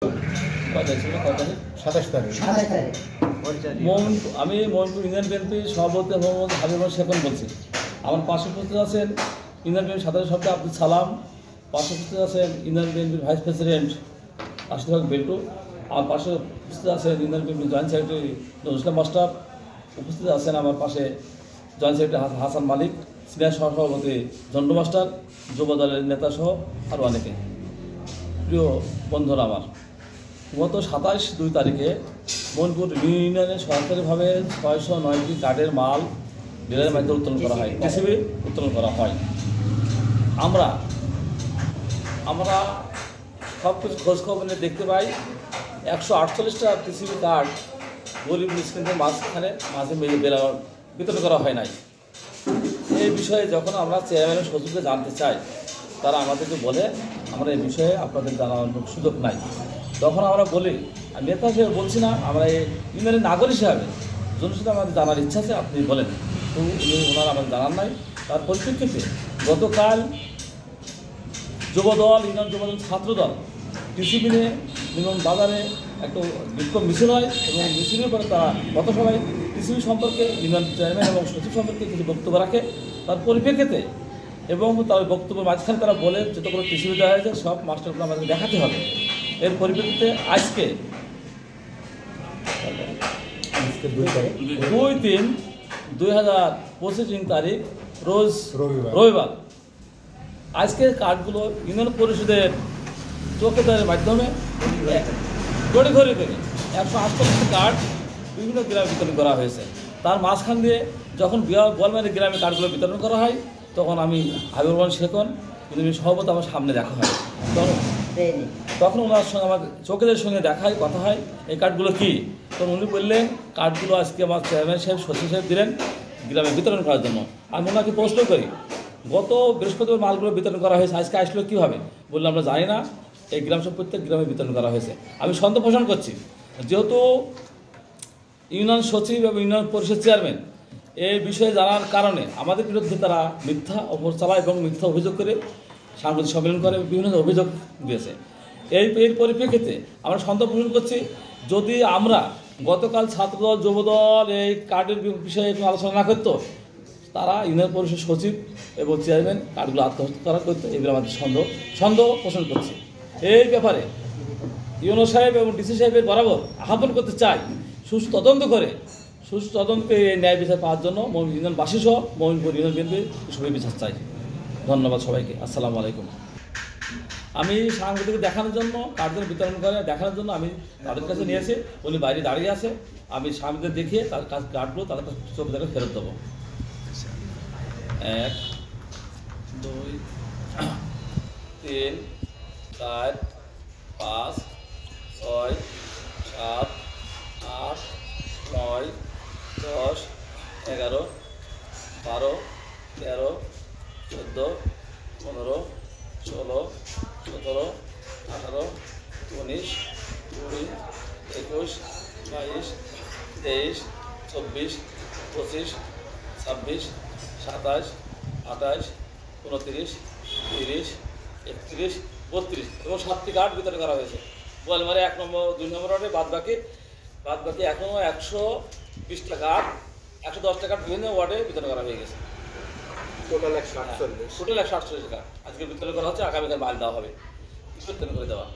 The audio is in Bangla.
27 তারিখ। আমি মোহনপুর ইউনিয়ন বিএনপি সভাপতি মোহাম্মদ হাবিবুর শেখন বলছি। আমার পাশে উপস্থিত আছেন ইউনিয়ন বিএনপি সাধারণ সভাপতি আব্দুল সালাম, পাশে উপস্থিত আছেন ইউনিয়ন বিএনপির ভাইস প্রেসিডেন্ট আশরাফ বেল্টু, আমার পাশে উপস্থিত আছেন ইউনিয়ন বিএনপির joint secretary Nazrul Islam master, উপস্থিত আছেন আমার পাশে জয়েন্ট সেক্রেটারি হাসান মালিক, সিনিয়র সহসভাপতি জন্ডু মাস্টার, যুব দলের নেতাসহ আরও অনেকে। প্রিয় বন্ধুরা, আমার গত 27/2 তারিখে মোহনপুর ইউনিয়নে সরকারিভাবে 609টি কার্ডের মাল ডিলারের মাধ্যমে উত্তোলন করা হয়, টিসিবি উত্তোলন করা হয়। আমরা সব কিছু খোঁজখবর নিয়ে দেখতে পাই 148টা টিসিবি কার্ড গরিব মিসকিনদের মাঝে বিতরণ করা হয় নাই। এই বিষয়ে যখন আমরা চেয়ারম্যানের সচিবকে জানতে চাই, তারা আমাদেরকে বলে আমরা এই বিষয়ে আপনাদের জানানোর সুযোগ নাই। তখন আমরা বলি, নেতা হিসেবে বলছি না, আমরা এই ইউনিয়নের নাগরিক হিসাবে জনসাধারণ আমাদের জানার ইচ্ছা আছে, আপনি বলেন। তো ওনারা আমাদের জানার নাই। তার পরিপ্রেক্ষিতে গতকাল যুবদল, ইউনিয়ন যুবদল, ছাত্রদল টিসিবি নিয়ে নির্মল বাজারে একটা বিক্ষোভ মিছিল হয় এবং মিছিলের পরে তারা গত সবাই টিসিবি সম্পর্কে ইউনিয়ন চেয়ারম্যান এবং সচিব সম্পর্কে কিছু বক্তব্য রাখে। তার পরিপ্রেক্ষিতে এবং তার বক্তব্যের মাঝখানে তারা বলে যতগুলো টিসিবি দেওয়া হয়েছে সব মাস্টারগুলো আমাদেরকে দেখাতে হবে। এর পরিপ্রেক্ষিতে আজকে 2/3/2025 তারিখ রোজ রবিবার আজকে কার্ডগুলো ইউনিয়ন পরিষদের চৌকিদারের মাধ্যমে গড়ি ঘড়ি থেকে 148টি কার্ড বিভিন্ন গ্রামে বিতরণ করা হয়েছে। তার মাঝখান দিয়ে যখন গোয়ালমারি গ্রামে কার্ডগুলো বিতরণ করা হয়, তখন আমি হাবিবুর শেখন সভাপতি আমার সামনে দেখা হয়। তখন ওনার সঙ্গে আমার চৌকিদারের সঙ্গে দেখা হয়, কথা হয়, এই কার্ডগুলো কী? তখন উনি বললেন কার্ডগুলো আজকে আমার চেয়ারম্যান সাহেব, সচিব সাহেব দিলেন গ্রামে বিতরণ করার জন্য। আমি ওনাকে প্রশ্ন করি, গত বৃহস্পতিবার মালগুলো বিতরণ করা হয়েছে, আজকে আসলো কীভাবে? বললাম আমরা জানি না, এই গ্রাম সব প্রত্যেক গ্রামে বিতরণ করা হয়েছে। আমি সন্দেহ পোষণ করছি, যেহেতু ইউনিয়ন সচিব এবং ইউনিয়ন পরিষদ চেয়ারম্যান এই বিষয়ে জানার কারণে আমাদের বিরুদ্ধে তারা মিথ্যা অপপ্রচার চালায় এবং মিথ্যা অভিযোগ করে সাংবাদিক সম্মেলন করে বিভিন্ন অভিযোগ দিয়েছে। এর পরিপ্রেক্ষিতে আমরা সন্দেহ পোষণ করছি, যদি আমরা গতকাল ছাত্রদল, যুবদল এই কার্ডের বিষয়ে একটু আলোচনা না করতো, তারা ইউনিয়ন পরিষদ সচিব এবং চেয়ারম্যান কার্ডগুলো আত্মহত্যা করা করতো। এগুলো আমাদের সন্দেহ পোষণ করছে। এই ব্যাপারে ইউনো সাহেব এবং ডিসি সাহেবের বরাবর আহ্বান করতে চাই, সুষ্ঠু তদন্ত করে এই ন্যায় বিচার পাওয়ার জন্য ইউনিয়নবাসী সহ মোহনপুর ইউনিয়ন বিএনপি সবাই বিচার চাই। ধন্যবাদ সবাইকে। আসসালামু আলাইকুম। আমি সাংবাদিক দেখানোর জন্য কার্ডগুলো বিতরণ করে দেখানোর জন্য আমি তাদের কাছে নিয়েছি, উনি বাইরে দাঁড়িয়ে আছে, আমি সাংবাদিক দেখিয়ে তার কার্ডগুলো তাদের চৌকিদারকে ফেরত দেবো। 1 2 3 4 5 6 7 8 9 10 11 12 13 14 15 16 17 18 19 20 21 22 23 24 25 26 27 28 29 30 31 32 এবং 7টি কার্ড বিতরণ করা হয়েছে। গোয়ালমারি 1 নম্বর 2 নম্বর ওয়ার্ডে বাদ বাকি এখনও 120টা কার্ড, 110টা কার্ড বিভিন্ন ওয়ার্ডে বিতরণ করা হয়ে গেছে। টোটাল 148 কার্ড আজকে বিতরণ করা হচ্ছে, আগামীকাল মাল দেওয়া হবে, বিতরণ করে দেওয়া।